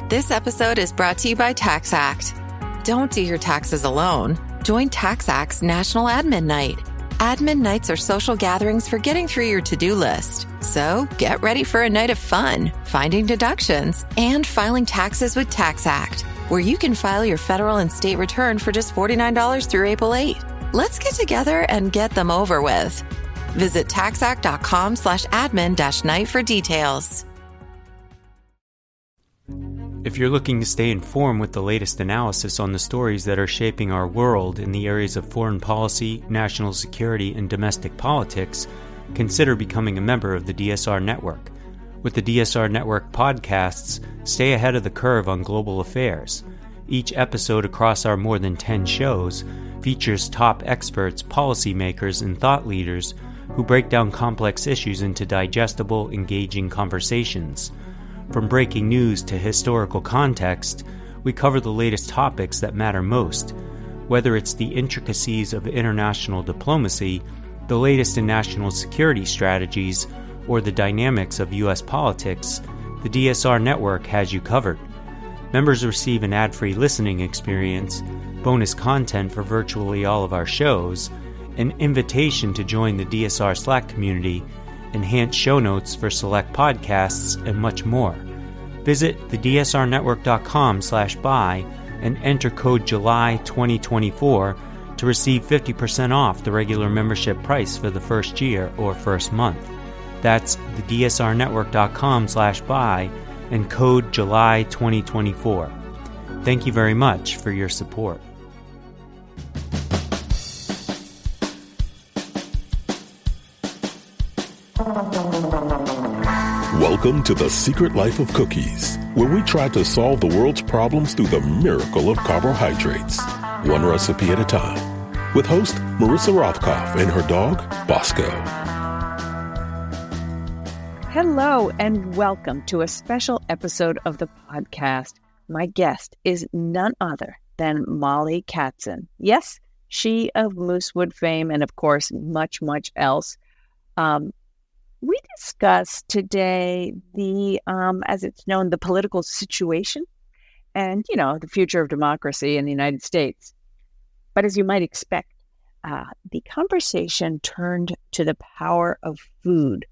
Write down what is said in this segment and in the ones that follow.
This episode is brought to you by TaxAct. Don't do your taxes alone. Join TaxAct's National Admin Night. Admin nights are social gatherings for getting through your to-do list. So get ready for a night of fun, finding deductions, and filing taxes with TaxAct, where you can file your federal and state return for just $49 through April 8. Let's get together and get them over with. Visit taxact.com/admin-night for details. If you're looking to stay informed with the latest analysis on the stories that are shaping our world in the areas of foreign policy, national security, and domestic politics, consider becoming a member of the DSR Network. With the DSR Network podcasts, stay ahead of the curve on global affairs. Each episode across our more than 10 shows features top experts, policymakers, and thought leaders who break down complex issues into digestible, engaging conversations. From breaking news to historical context, we cover the latest topics that matter most. Whether it's the intricacies of international diplomacy, the latest in national security strategies, or the dynamics of U.S. politics, the DSR Network has you covered. Members receive an ad-free listening experience, bonus content for virtually all of our shows, an invitation to join the DSR Slack community, enhanced show notes for select podcasts, and much more. Visit thedsrnetwork.com/buy and enter code JULY2024 to receive 50% off the regular membership price for the first year or first month. That's thedsrnetwork.com/buy and code JULY2024. Thank you very much for your support. Welcome to The Secret Life of Cookies, where we try to solve the world's problems through the miracle of carbohydrates, one recipe at a time, with host Marissa Rothkopf and her dog, Bosco. Hello, and welcome to a special episode of the podcast. My guest is none other than Mollie Katzen. Yes, she of Moosewood fame and, of course, much, much else. We discuss today the, as it's known, the political situation and, the future of democracy in the United States. But as you might expect, the conversation turned to the power of food,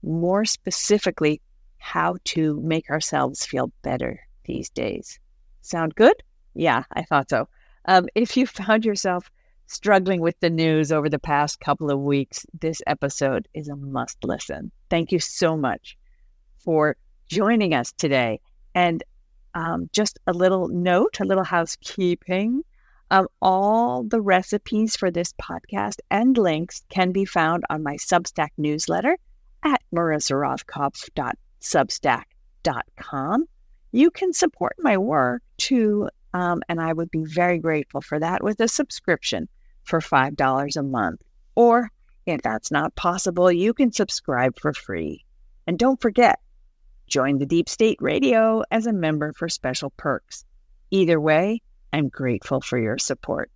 more specifically, how to make ourselves feel better these days. Sound good? Yeah, I thought so. If you found yourself struggling with the news over the past couple of weeks, this episode is a must listen. Thank you so much for joining us today. And just a little note, a little housekeeping. All the recipes for this podcast and links can be found on my Substack newsletter at marissarothkopf.substack.com. You can support my work too, and I would be very grateful for that with a subscription for $5 a month. Or if that's not possible, you can subscribe for free. And don't forget, join the Deep State Radio as a member for special perks. Either way, I'm grateful for your support.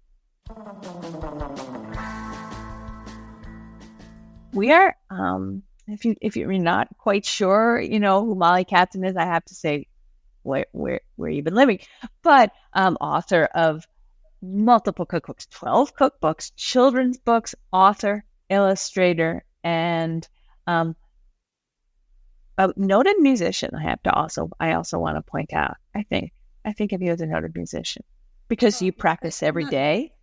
We are, if you're not quite sure, who Mollie Katzen is, I have to say, where you've been living, but author of multiple cookbooks, 12 cookbooks, children's books, author, illustrator, and a noted musician. I also want to point out, I think of you as a noted musician because you practice every day.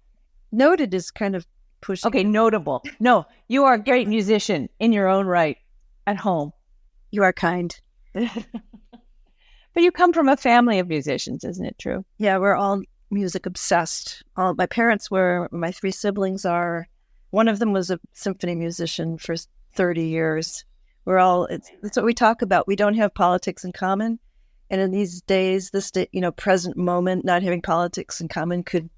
Noted is kind of pushing. Okay, notable. No, you are a great musician in your own right at home. You are kind. But you come from a family of musicians, isn't it true? Yeah, we're all music obsessed. My parents were, my three siblings are, one of them was a symphony musician for 30 years. That's what we talk about. We don't have politics in common. And in these days, present moment, not having politics in common could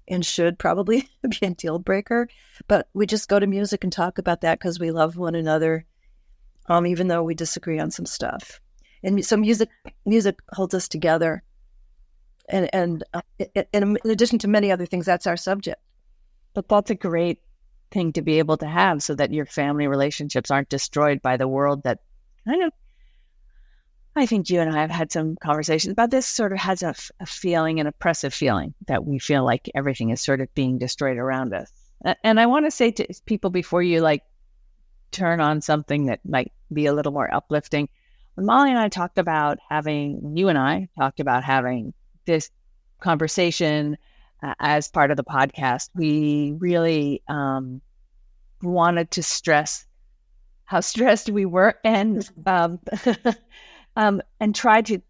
and should probably be a deal breaker. But we just go to music and talk about that because we love one another, even though we disagree on some stuff. And so music holds us together. And in addition to many other things, that's our subject. But that's a great thing to be able to have so that your family relationships aren't destroyed by the world that kind of, I think you and I have had some conversations about this. Sort of has a feeling, an oppressive feeling that we feel like everything is sort of being destroyed around us. And I want to say to people before you like turn on something that might be a little more uplifting. When Mollie and I talked about having, you and I talked about having this conversation as part of the podcast, we really wanted to stress how stressed we were and try to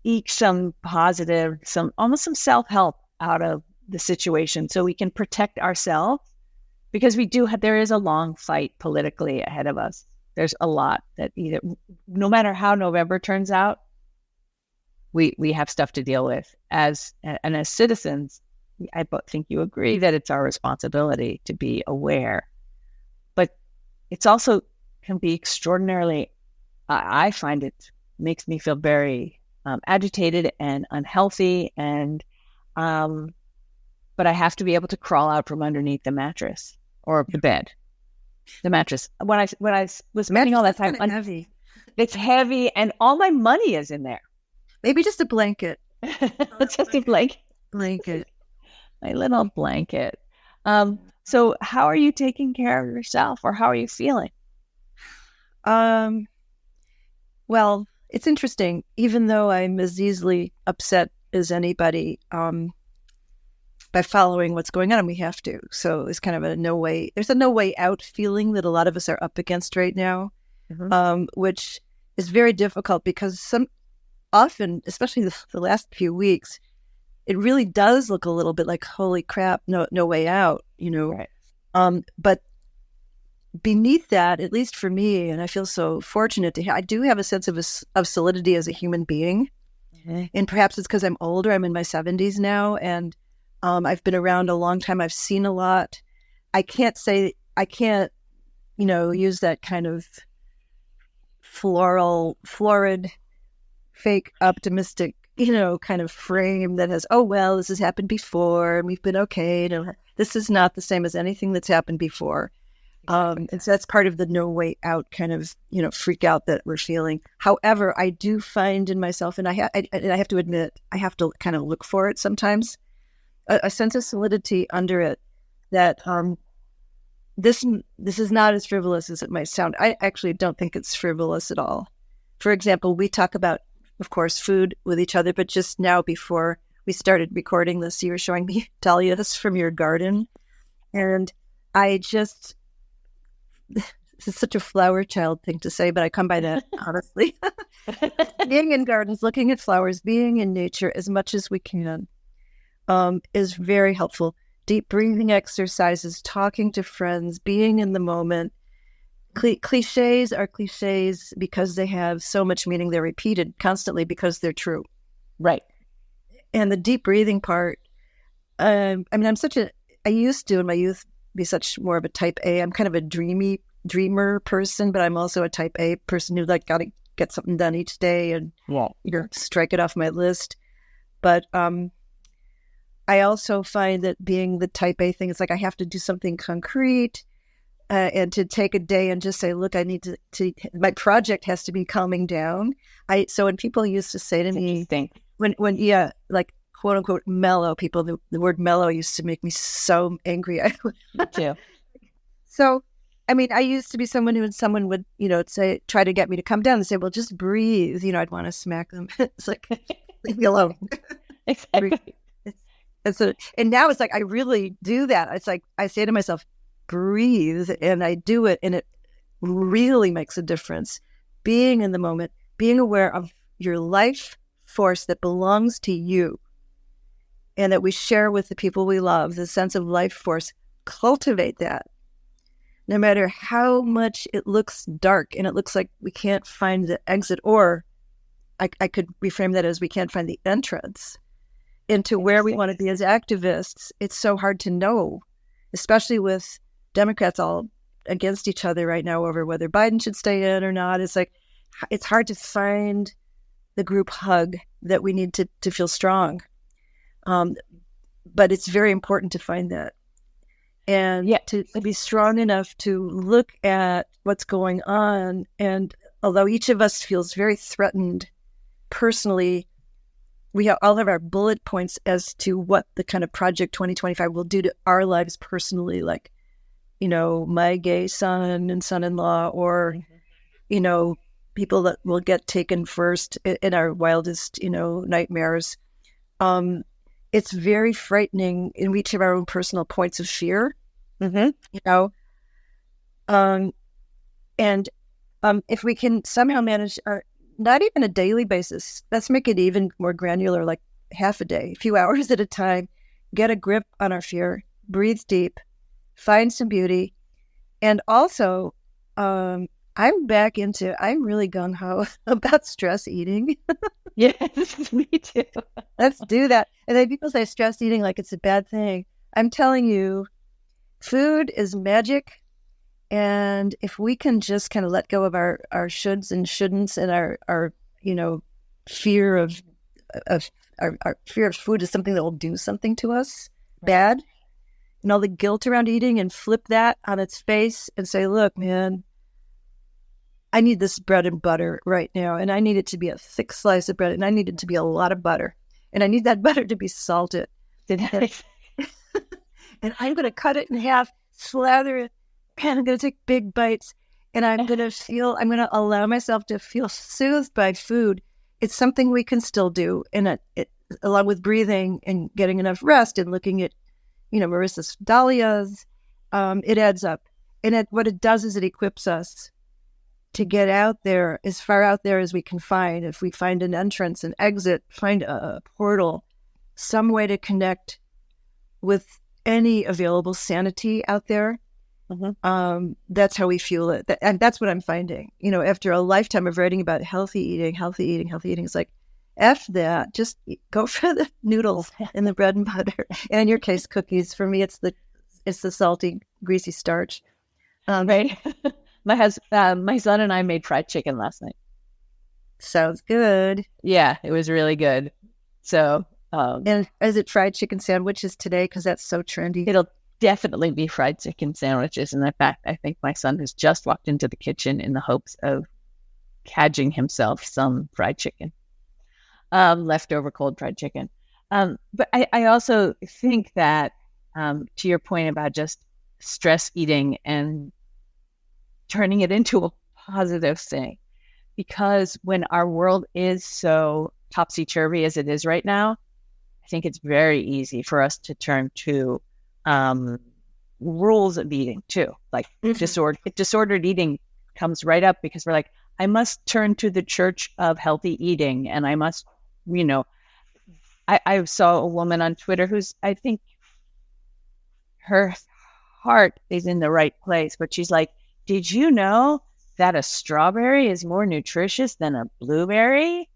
eke some positive, almost some self-help out of the situation so we can protect ourselves, because there is a long fight politically ahead of us. There's a lot that no matter how November turns out, we have stuff to deal with as citizens. I think you agree that it's our responsibility to be aware, but it's also can be extraordinarily, I find it makes me feel very agitated and unhealthy, and but I have to be able to crawl out from underneath the mattress or the bed. The mattress. When I was spending all that time, heavy. It's heavy, and all my money is in there. Maybe just a blanket. Just a blanket. My little blanket. So how are you taking care of yourself, or how are you feeling? Well, it's interesting. Even though I'm as easily upset as anybody, by following what's going on, we have to. So it's kind of there's a no way out feeling that a lot of us are up against right now, which is very difficult because often, especially the last few weeks, it really does look a little bit like, holy crap, no way out, Right. But beneath that, at least for me, and I feel so fortunate I do have a sense of solidity as a human being. Mm-hmm. And perhaps it's because I'm older. I'm in my 70s now, and I've been around a long time. I've seen a lot. I can't use that kind of florid, fake optimistic, kind of frame that has, oh, well, this has happened before and we've been okay. This is not the same as anything that's happened before. And so that's part of the no way out kind of, freak out that we're feeling. However, I do find in myself, and I have to admit, I have to kind of look for it sometimes, a sense of solidity under it that this is not as frivolous as it might sound. I actually don't think it's frivolous at all. For example, we talk about, of course, food with each other, but just now before we started recording this, you were showing me dahlias from your garden. And this is such a flower child thing to say, but I come by that, honestly. Being in gardens, looking at flowers, being in nature as much as we can is very helpful. Deep breathing exercises, talking to friends, being in the moment. Cliches are cliches because they have so much meaning. They're repeated constantly because they're true. Right. And the deep breathing part, I used to in my youth be such more of a type A. I'm kind of a dreamer person, but I'm also a type A person who got to get something done each day and strike it off my list. But I also find that being the type A thing, it's like I have to do something concrete and to take a day and just say, look, I need to my project has to be calming down. So when people used to say to me, when like quote unquote mellow people, the word mellow used to make me so angry. Me too. So, I used to be someone who, when someone would, try to get me to come down and say, well, just breathe. I'd want to smack them. It's like, leave me alone. Exactly. And now it's like, I really do that. It's like, I say to myself, breathe, and I do it. And it really makes a difference. Being in the moment, being aware of your life force that belongs to you and that we share with the people we love, the sense of life force, cultivate that. No matter how much it looks dark and it looks like we can't find the exit, or I could reframe that as we can't find the entrance into where we want to be as activists. It's so hard to know, especially with Democrats all against each other right now over whether Biden should stay in or not. It's like, it's hard to find the group hug that we need to feel strong. But it's very important to find that. And to be strong enough to look at what's going on and although each of us feels very threatened personally, we all have our bullet points as to what the kind of Project 2025 will do to our lives personally, like, my gay son and son-in-law, or, people that will get taken first in our wildest, nightmares. It's very frightening in each of our own personal points of fear, and if we can somehow manage not even a daily basis, let's make it even more granular, like half a day, a few hours at a time, get a grip on our fear, breathe deep, find some beauty. And also, I'm really gung-ho about stress eating. Yes, me too. Let's do that. And then people say stress eating like it's a bad thing. I'm telling you, food is magic. And if we can just kind of let go of our shoulds and shouldn'ts and our fear of our fear of food is something that will do something to us bad, and all the guilt around eating, and flip that on its face and say, look, man, I need this bread and butter right now. And I need it to be a thick slice of bread. And I need it to be a lot of butter. And I need that butter to be salted. And I'm going to cut it in half, slather it, and I'm going to take big bites. And I'm going to allow myself to feel soothed by food. It's something we can still do. And along with breathing and getting enough rest and looking at, Marissa's dahlias, it adds up. And what it does is it equips us to get out there, as far out there as we can find. If we find an entrance, an exit, find a portal, some way to connect with any available sanity out there. Mm-hmm. That's how we fuel it. And that's what I'm finding. After a lifetime of writing about healthy eating, it's like, F that. Just go for the noodles and the bread and butter. And in your case, cookies. For me, it's the salty, greasy starch. Right. My son and I made fried chicken last night. Sounds good. Yeah, it was really good. So, and is it fried chicken sandwiches today? Because that's so trendy. It'll definitely be fried chicken sandwiches. And in fact, I think my son has just walked into the kitchen in the hopes of cadging himself some fried chicken, leftover cold fried chicken. But I also think that, to your point about just stress eating and turning it into a positive thing, because when our world is so topsy-turvy as it is right now, I think it's very easy for us to turn to rules of eating too. Like disordered eating comes right up, because we're like, I must turn to the church of healthy eating, and I must, I saw a woman on Twitter who's, I think her heart is in the right place, but she's like, did you know that a strawberry is more nutritious than a blueberry?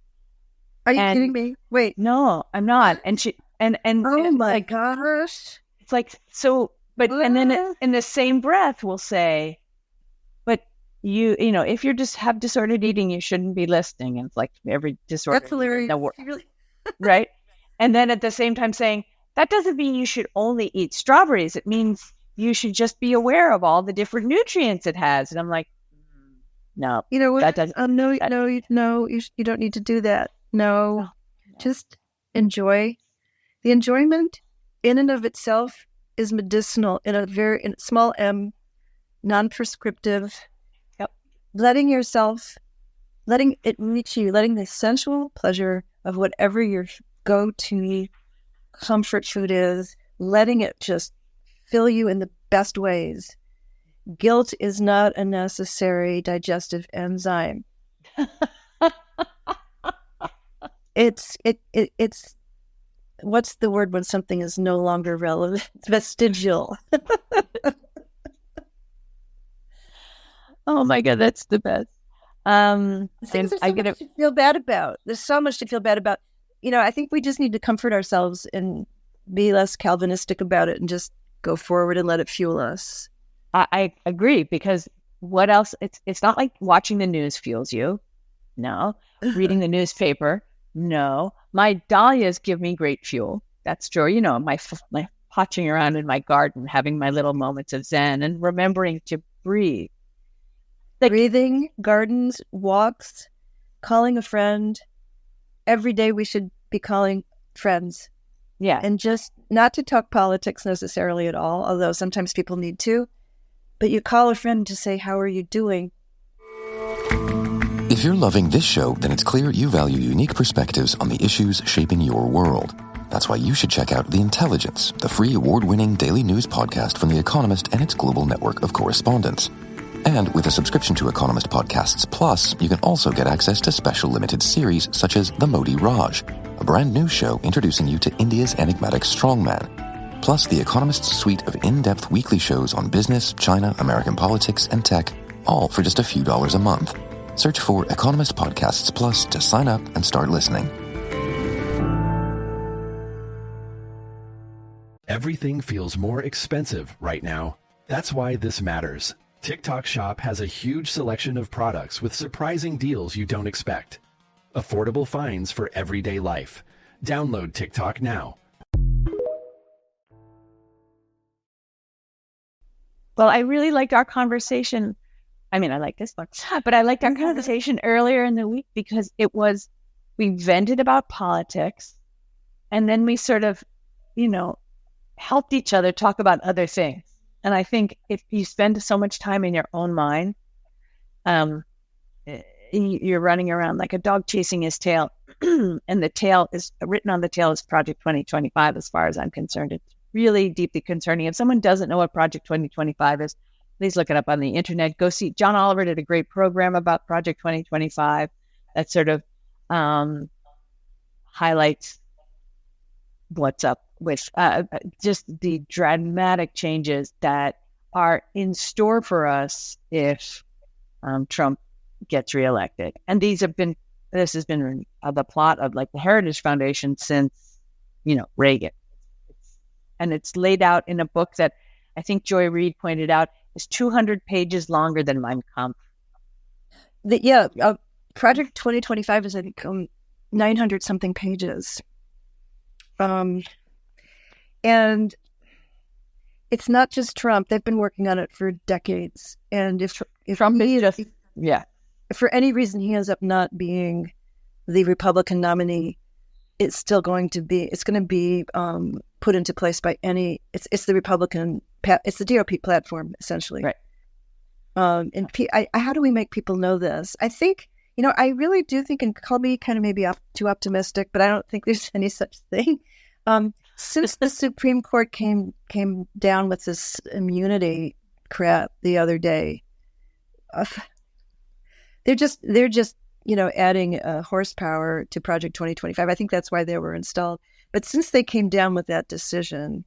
Are you kidding me? Wait. No, I'm not. And she, and oh my gosh. It's like, so, but, and then in the same breath, we'll say, but if you're just have disordered eating, you shouldn't be listening. And it's like every disorder. That's hilarious. Right. And then at the same time saying, that doesn't mean you should only eat strawberries. It means you should just be aware of all the different nutrients it has. And I'm like, no. You know what? That doesn't, you don't need to do that. No. Just enjoy. The enjoyment in and of itself is medicinal in a small m, non-prescriptive. Yep. Letting it reach you, letting the sensual pleasure of whatever your go-to comfort food is, letting it just fill you in the best ways. Guilt is not a necessary digestive enzyme. It's what's the word when something is no longer relevant? It's vestigial. Oh my God, that's the best. There's so much to feel bad about. There's so much to feel bad about. I think we just need to comfort ourselves and be less Calvinistic about it and just go forward and let it fuel us. I agree, because what else? It's not like watching the news fuels you. No. Reading the newspaper. No. My dahlias give me great fuel. That's true. My potching around in my garden, having my little moments of zen and remembering to breathe. breathing, gardens, walks, calling a friend. Every day we should be calling friends. Yeah. And just not to talk politics necessarily at all, although sometimes people need to. But you call a friend to say, how are you doing? If you're loving this show, then it's clear you value unique perspectives on the issues shaping your world. That's why you should check out The Intelligence, the free award-winning daily news podcast from The Economist and its global network of correspondents. And with a subscription to Economist Podcasts Plus, you can also get access to special limited series such as The Modi Raj, a brand new show introducing you to India's enigmatic strongman. Plus, The Economist's suite of in-depth weekly shows on business, China, American politics, and tech, all for just a few dollars a month. Search for Economist Podcasts Plus to sign up and start listening. Everything feels more expensive right now. That's why this matters. TikTok Shop has a huge selection of products with surprising deals you don't expect. Affordable finds for everyday life. Download TikTok now. Well, I really liked our conversation. I mean, I like this one, but I liked our conversation earlier in the week because we vented about politics and then we sort of, helped each other talk about other things. And I think if you spend so much time in your own mind, you're running around like a dog chasing his tail. And the tail is written on the tail is Project 2025, as far as I'm concerned. It's really deeply concerning. If someone doesn't know what Project 2025 is, please look it up on the internet. Go see. John Oliver did a great program about Project 2025 that sort of highlights what's up with just the dramatic changes that are in store for us if Trump gets reelected. And this has been the plot of like the Heritage Foundation since, Reagan. And it's laid out in a book that I think Joy Reid pointed out is 200 pages longer than Mein Kampf. Project 2025 is, I think, 900 something pages. And it's not just Trump. They've been working on it for decades. And if Trump for any reason he ends up not being the Republican nominee, it's going to be put into place by it's the Republican, it's the GOP platform, essentially. Right. And how do we make people know this? I think, I really do think, and call me kind of maybe too optimistic, but I don't think there's any such thing. Since the Supreme Court came down with this immunity crap the other day, they're just adding horsepower to Project 2025. I think that's why they were installed. But since they came down with that decision,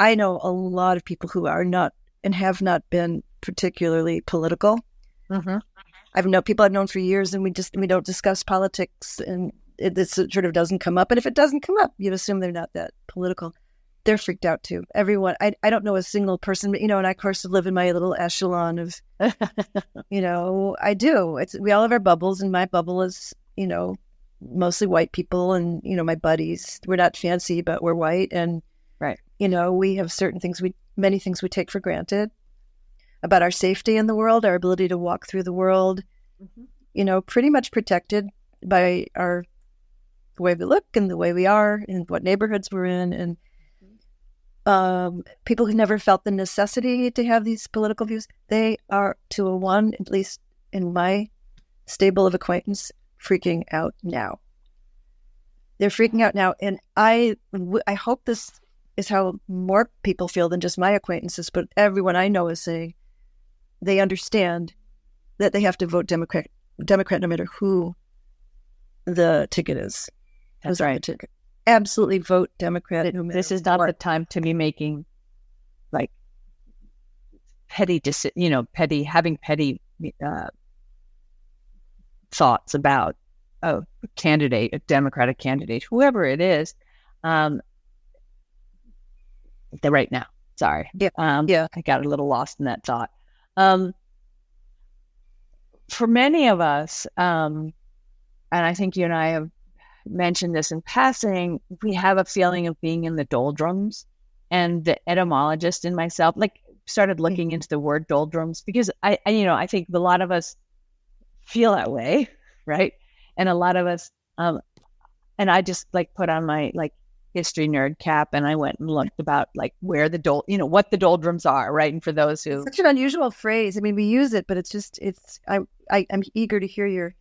I know a lot of people who are not and have not been particularly political. Mm-hmm. I've known people I've known for years, and we don't discuss politics, and it sort of doesn't come up. And if it doesn't come up, you assume they're not that political. They're freaked out too. Everyone. I don't know a single person, but and I of course live in my little echelon of, I do. We all have our bubbles, and my bubble is, mostly white people, and my buddies. We're not fancy, but we're white, and right. We have many things we take for granted about our safety in the world, our ability to walk through the world, pretty much protected by the way we look and the way we are and what neighborhoods we're in. And people who never felt the necessity to have these political views, they are, to a one, at least in my stable of acquaintance, freaking out now. They're freaking out now. And I hope this is how more people feel than just my acquaintances, but everyone I know is saying they understand that they have to vote Democrat no matter who the ticket is. That's right. Absolutely vote Democrat. No matter this is not the time to be making like petty thoughts about a Democratic candidate, whoever it is. Right now. Sorry. Yeah. I got a little lost in that thought. For many of us, and I think you and I have mentioned this in passing, we have a feeling of being in the doldrums. And the etymologist in myself, like started looking into the word doldrums because I think a lot of us feel that way, right? And a lot of us, and I just like put on my like history nerd cap and I went and looked about like where the what the doldrums are, right? And for those who, such an unusual phrase. I mean, we use it, but I'm eager to hear your.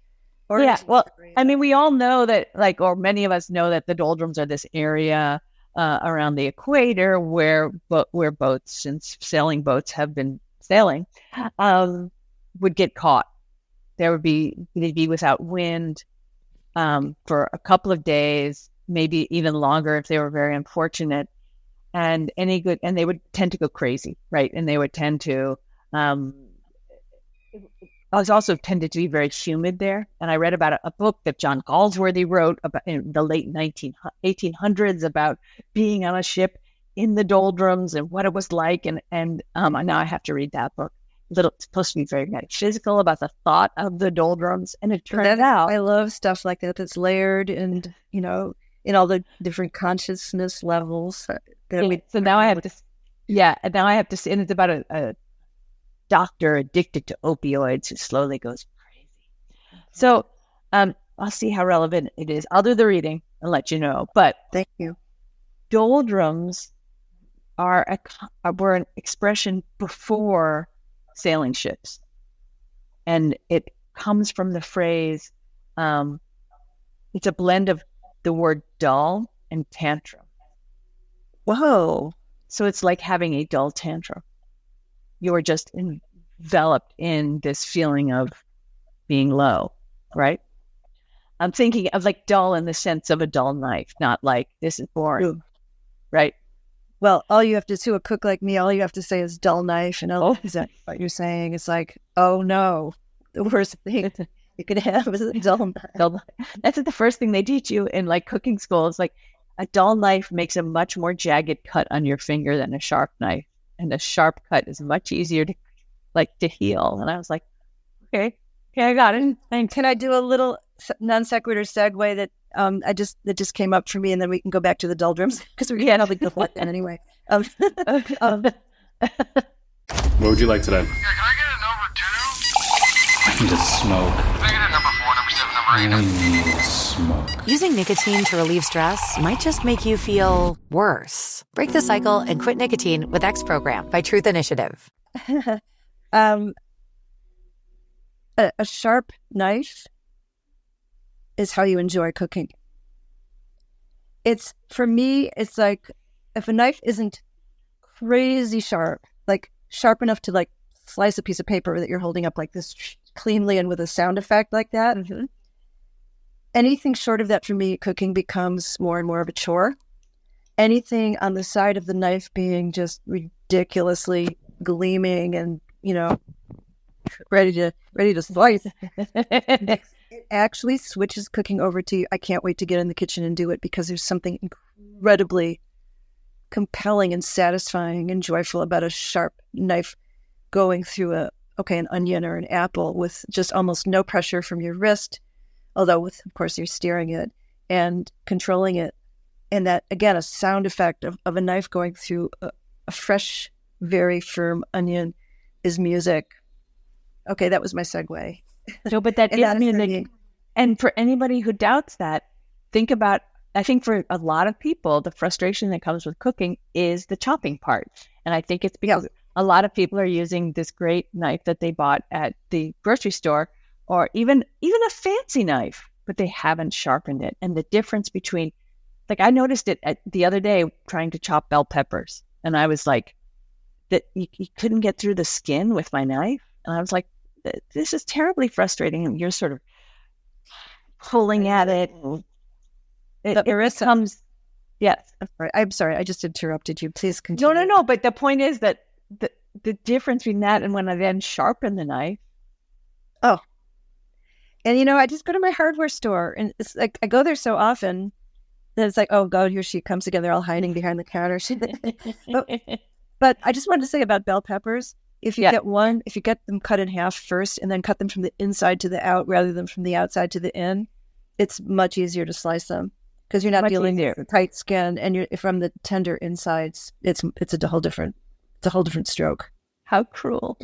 Yeah, well, I mean, we all know that, like, or many of us know that the doldrums are this area around the equator where boats and sailing boats have been sailing would get caught. They'd be without wind for a couple of days, maybe even longer if they were very unfortunate, and they would tend to go crazy, right? And they would tend to. It was also tended to be very humid there. And I read about a book that John Galsworthy wrote about in the late 1800s about being on a ship in the doldrums and what it was like. And now I have to read that book. It's supposed to be very metaphysical about the thought of the doldrums. And it turned out. I love stuff like that that's layered and, in all the different consciousness levels. So now I have to, see, and it's about a doctor addicted to opioids who slowly goes crazy. So I'll see how relevant it is. I'll do the reading and let you know. But thank you. Doldrums were an expression before sailing ships, and it comes from the phrase. It's a blend of the word dull and tantrum. Whoa! So it's like having a dull tantrum. You are just enveloped in this feeling of being low, right? I'm thinking of like dull in the sense of a dull knife, not like this is boring, Ooh. Right? Well, all you have to a cook like me, all you have to say is dull knife, and is that what you're saying? It's like, oh no, the worst thing you could have is a dull knife. That's the first thing they teach you in like cooking school. It's like a dull knife makes a much more jagged cut on your finger than a sharp knife. And a sharp cut is much easier to heal. And I was like, okay, I got it. Thanks. Can I do a little non sequitur segue that just came up for me, and then we can go back to the doldrums because we can't probably go like that anyway. What would you like today? Yeah, can I get a number 2? I need to smoke. Can I get a number 4, number 7, number 8? I need to smoke. Using nicotine to relieve stress might just make you feel worse. Break the cycle and quit nicotine with X Program by Truth Initiative. A sharp knife is how you enjoy cooking. For me, it's like if a knife isn't crazy sharp, like sharp enough to like slice a piece of paper that you're holding up like this cleanly and with a sound effect like that. Mm-hmm. Anything short of that for me, cooking becomes more and more of a chore. Anything on the side of the knife being just ridiculously gleaming and, ready to slice. It actually switches cooking over to, I can't wait to get in the kitchen and do it because there's something incredibly compelling and satisfying and joyful about a sharp knife going through an onion or an apple with just almost no pressure from your wrist. Although, of course, you're steering it and controlling it. And that, again, a sound effect of a knife going through a fresh, very firm onion is music. Okay, that was my segue. No, but that is music. And for anybody who doubts that, think about, I think for a lot of people, the frustration that comes with cooking is the chopping part. And I think it's because a lot of people are using this great knife that they bought at the grocery store, or even a fancy knife, but they haven't sharpened it. And the difference between, like I noticed it the other day trying to chop bell peppers. And I was like, that you couldn't get through the skin with my knife. And I was like, this is terribly frustrating. And you're sort of pulling at it. It comes, yes. I'm sorry, I just interrupted you. Please continue. No. But the point is that the difference between that and when I then sharpen the knife. Oh. And, I just go to my hardware store and it's like, I go there so often that it's like, oh God, here she comes again. They're all hiding behind the counter. But I just wanted to say about bell peppers, if you get them cut in half first and then cut them from the inside to the out rather than from the outside to the in, it's much easier to slice them because you're not dealing with tight skin and you're from the tender insides. It's a whole different stroke. How cruel.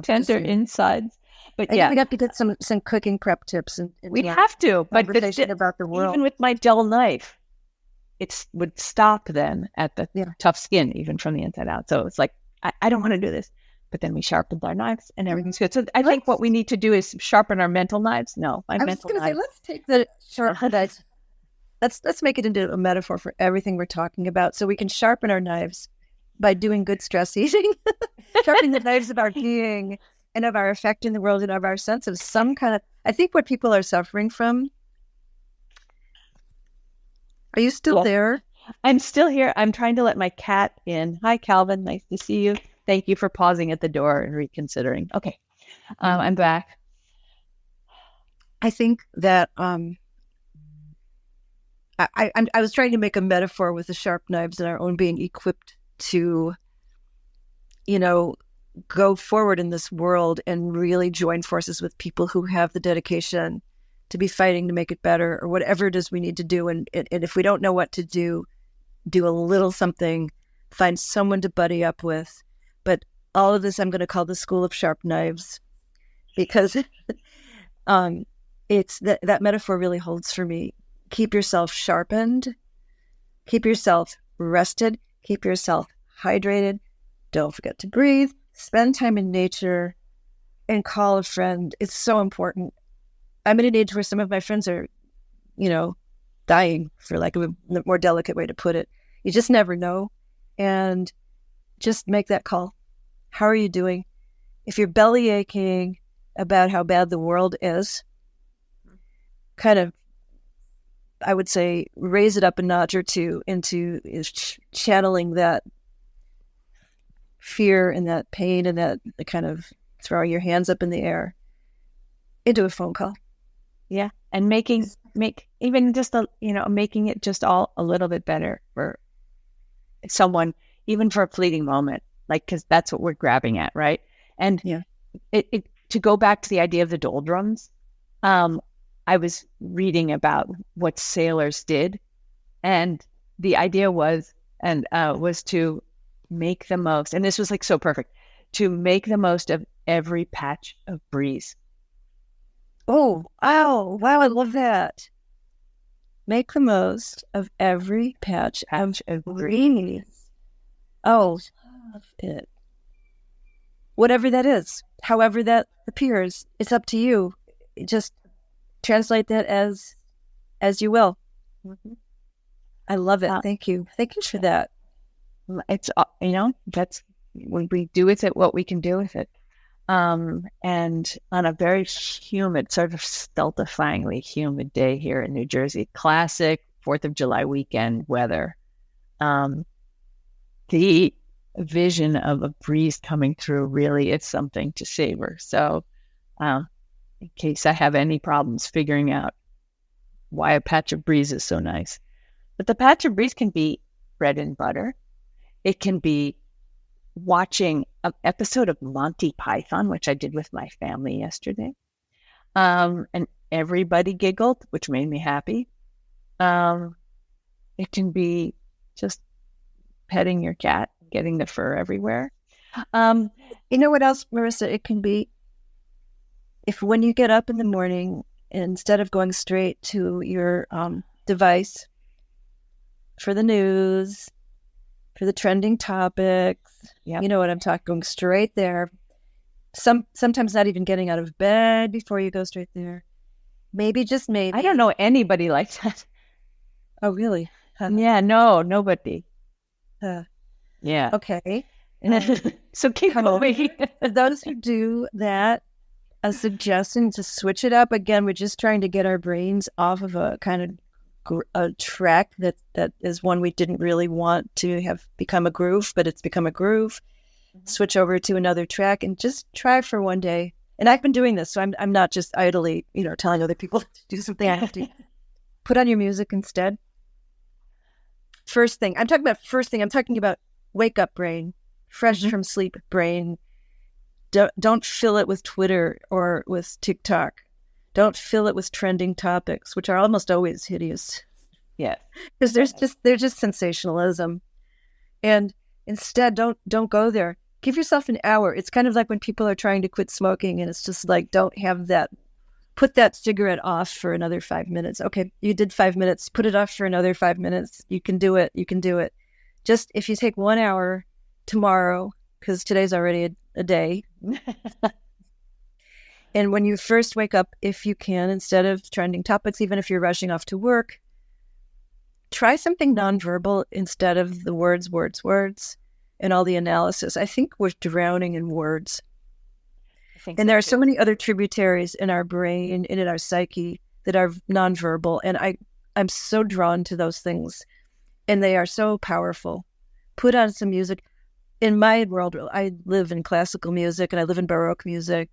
Tender insides. But I think we have to get some cooking prep tips. And we have to. But about the world. Even with my dull knife, it would stop then at the tough skin, even from the inside out. So it's like, I don't want to do this. But then we sharpened our knives and everything's good. So I think what we need to do is sharpen our mental knives. No, my mental knives. Say, let's take the sharpened knives. Let's make it into a metaphor for everything we're talking about, so we can sharpen our knives by doing good stress eating, sharpening the knives of our being and of our effect in the world and of our sense of some kind of. I think what people are suffering from. Are you still there? I'm still here. I'm trying to let my cat in. Hi, Calvin. Nice to see you. Thank you for pausing at the door and reconsidering. Okay. I'm back. I think that I was trying to make a metaphor with the sharp knives and our own being equipped to, go forward in this world and really join forces with people who have the dedication to be fighting to make it better, or whatever it is we need to do. And if we don't know what to do a little something, find someone to buddy up with. But all of this, I'm going to call the School of Sharp Knives, because it's that metaphor really holds for me. Keep yourself sharpened, keep yourself rested, keep yourself hydrated. Don't forget to breathe, spend time in nature, and call a friend. It's so important. I'm at an age where some of my friends are, dying, for lack of a more delicate way to put it. You just never know. And just make that call. How are you doing? If you're belly aching about how bad the world is, kind of, I would say, raise it up a notch or two into channeling that fear and that pain and that kind of throwing your hands up in the air into a phone call. Yeah. And making it just all a little bit better for someone, even for a fleeting moment, because that's what we're grabbing at, right? And it to go back to the idea of the doldrums, I was reading about what sailors did, and the idea was to make the most, and this was so perfect, to make the most of every patch of breeze. Oh, wow, I love that. Make the most of every patch of breeze. Oh, love it. Whatever that is, however that appears, it's up to you. Just translate that as you will. Mm-hmm. I love it. Thank you. Thank you for that. It's, that's when we do with it what we can do with it. And on a very humid, sort of stultifyingly humid day here in New Jersey, classic 4th of July weekend weather, the vision of a breeze coming through really is something to savor. So in case I have any problems figuring out why a patch of breeze is so nice. But the patch of breeze can be bread and butter. It can be watching an episode of Monty Python, which I did with my family yesterday. And everybody giggled, which made me happy. It can be just petting your cat, getting the fur everywhere. You know what else, Marissa? It can be if when you get up in the morning, instead of going straight to your device for the news, for the trending topics, you know what I'm talking, going straight there. Sometimes not even getting out of bed before you go straight there. Maybe, just maybe. I don't know anybody like that. Oh, really? Yeah, no, nobody. Yeah. Okay. So keep going. For those who do that, a suggestion to switch it up. Again, we're just trying to get our brains off of a kind of a track that is one we didn't really want to have become a groove, but it's become a groove. Mm-hmm. Switch over to another track and just try for one day. And I've been doing this, so I'm not just idly, telling other people to do something. I have to put on your music instead. First thing. I'm talking about wake up brain, fresh from sleep brain. Don't fill it with Twitter or with TikTok. Don't fill it with trending topics, which are almost always hideous. Yeah, because they're just sensationalism. And instead, don't go there. give yourself an hour. It's kind of like when people are trying to quit smoking and it's just like, don't have that, put that cigarette off for another 5 minutes. Okay, you did 5 minutes, put it off for another 5 minutes. You can do it. You can do it. Just if you take 1 hour tomorrow, because today's already a day. And when you first wake up, if you can, instead of trending topics, even if you're rushing off to work, try something nonverbal instead of the words, and all the analysis. I think we're drowning in words. And there are so many other tributaries in our brain and in our psyche that are nonverbal. And I'm so drawn to those things. And they are so powerful. Put on some music. In my world, I live in classical music and I live in Baroque music.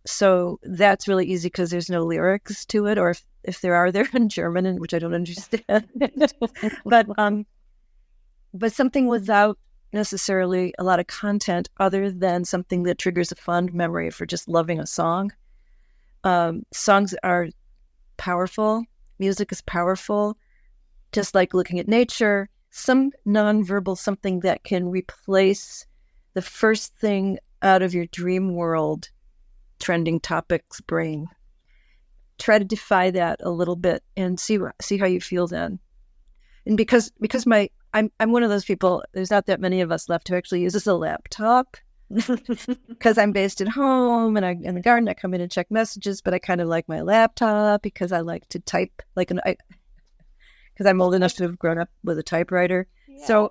So that's really easy because there's no lyrics to it, or if there are, they're in German, which I don't understand. but something without necessarily a lot of content, other than something that triggers a fond memory for just loving a song. Songs are powerful. Music is powerful. Just like looking at nature, some nonverbal something that can replace the first thing out of your dream world trending topics brain. Try to defy that a little bit and see how you feel then. And because I'm one of those people, there's not that many of us left who actually uses a laptop because I'm based at home and in the garden. I come in and check messages, but I kind of like my laptop because I like to type because I'm old enough to have grown up with a typewriter. Yeah. So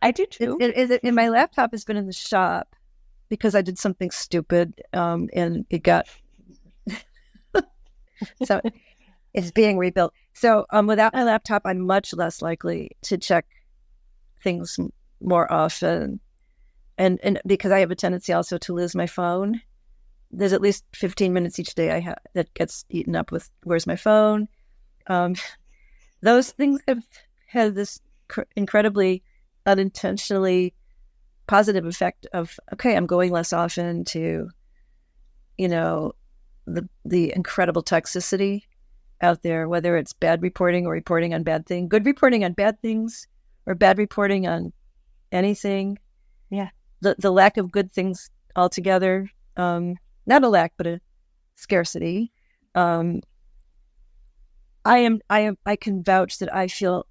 I do too. And my laptop has been in the shop because I did something stupid and it got so it's being rebuilt. So without my laptop, I'm much less likely to check things more often. And because I have a tendency also to lose my phone, there's at least 15 minutes each day I have that gets eaten up with where's my phone. Those things have had this incredibly unintentionally positive effect of, okay, I'm going less often to, the incredible toxicity out there, whether it's bad reporting or reporting on bad things, good reporting on bad things or bad reporting on anything. Yeah. The lack of good things altogether, not a lack, but a scarcity. I can vouch that I feel,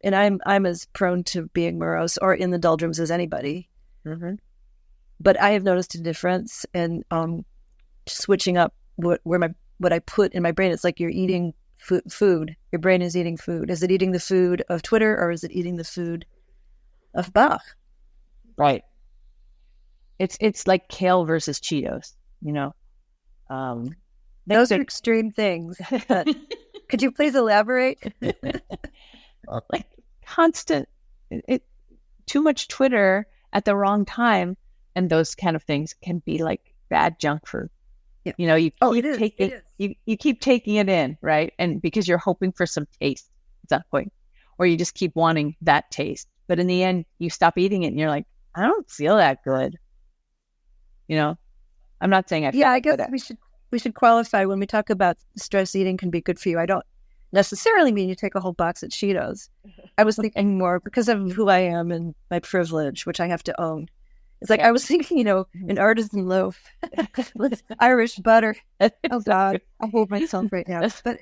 and I'm as prone to being morose or in the doldrums as anybody. Mm-hmm. But I have noticed a difference in switching up what I put in my brain. It's like you're eating food. Your brain is eating food. Is it eating the food of Twitter or is it eating the food of Bach? Right. It's like kale versus Cheetos, Those are extreme things. Could you please elaborate? Like constant, too much Twitter at the wrong time, and those kind of things can be like bad junk food. Yeah. You keep taking it in, right? And because you're hoping for some taste at that point, or you just keep wanting that taste, but in the end, you stop eating it, and you're like, I don't feel that good. I'm not saying I feel I guess we should qualify when we talk about stress eating can be good for you. I don't necessarily mean you take a whole box of Cheetos. I was thinking more because of who I am and my privilege, which I have to own. It's like I was thinking, an artisan loaf with Irish butter. Oh God, I hate myself right now. But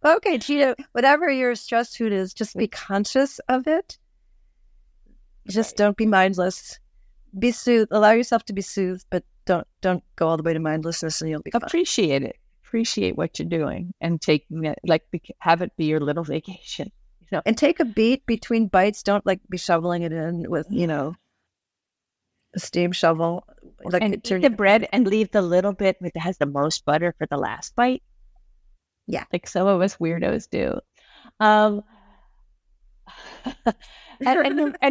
okay, Cheeto, whatever your stress food is, just be conscious of it. Just don't be mindless. Be soothed. Allow yourself to be soothed, but don't go all the way to mindlessness, and you'll be fine. Appreciate it. Appreciate what you're doing, and taking it, have it be your little vacation. And take a beat between bites. Don't be shoveling it in with a steam shovel. And eat the bread and leave the little bit that has the most butter for the last bite. Yeah, like some of us weirdos do. And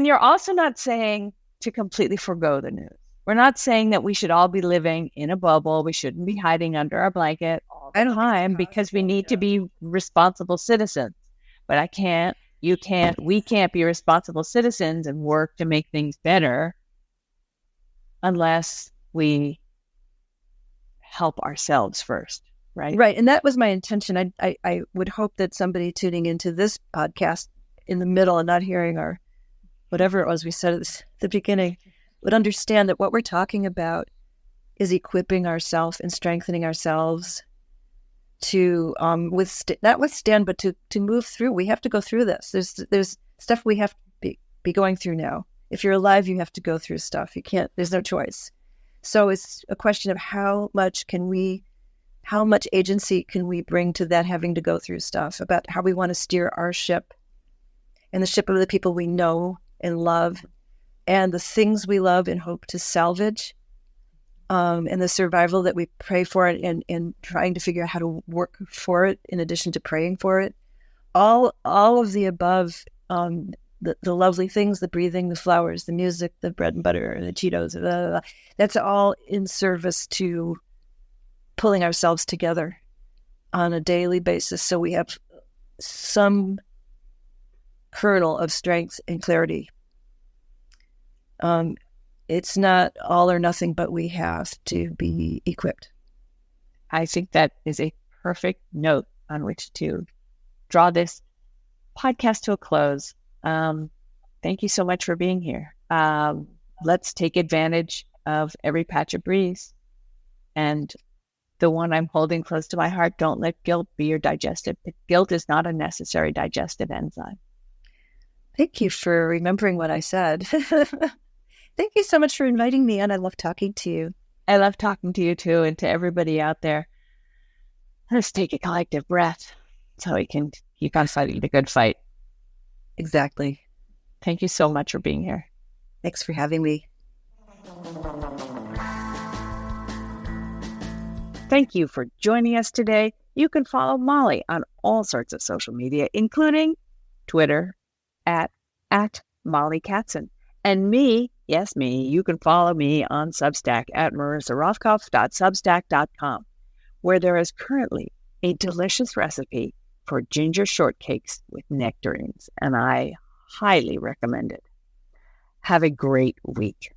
you're also not saying to completely forgo the news. We're not saying that we should all be living in a bubble. We shouldn't be hiding under our blanket all the time because we need to be responsible citizens. But I can't, you can't, we can't be responsible citizens and work to make things better unless we help ourselves first, right? Right. And that was my intention. I would hope that somebody tuning into this podcast in the middle and not hearing our whatever it was we said at the beginning, would understand that what we're talking about is equipping ourselves and strengthening ourselves to not withstand, but to move through. We have to go through this. There's stuff we have to be going through now. If you're alive, you have to go through stuff. You can't. There's no choice. So it's a question of how much agency can we bring to that having to go through stuff, about how we want to steer our ship and the ship of the people we know and love and the things we love and hope to salvage, and the survival that we pray for it, and trying to figure out how to work for it in addition to praying for it. All of the above, the lovely things, the breathing, the flowers, the music, the bread and butter, the Cheetos, blah, blah, blah. That's all in service to pulling ourselves together on a daily basis so we have some kernel of strength and clarity. It's not all or nothing, but we have to be equipped. I think that is a perfect note on which to draw this podcast to a close. Thank you so much for being here. Let's take advantage of every patch of breeze. And the one I'm holding close to my heart, don't let guilt be your digestive. Guilt is not a necessary digestive enzyme. Thank you for remembering what I said. Thank you so much for inviting me, and I love talking to you. I love talking to you too, and to everybody out there. Let's take a collective breath so we can keep on fighting the good fight. Exactly. Thank you so much for being here. Thanks for having me. Thank you for joining us today. You can follow Mollie on all sorts of social media, including Twitter at Mollie Katzen. And me, yes, me, you can follow me on Substack at marissarothkopf.substack.com, where there is currently a delicious recipe for ginger shortcakes with nectarines, and I highly recommend it. Have a great week.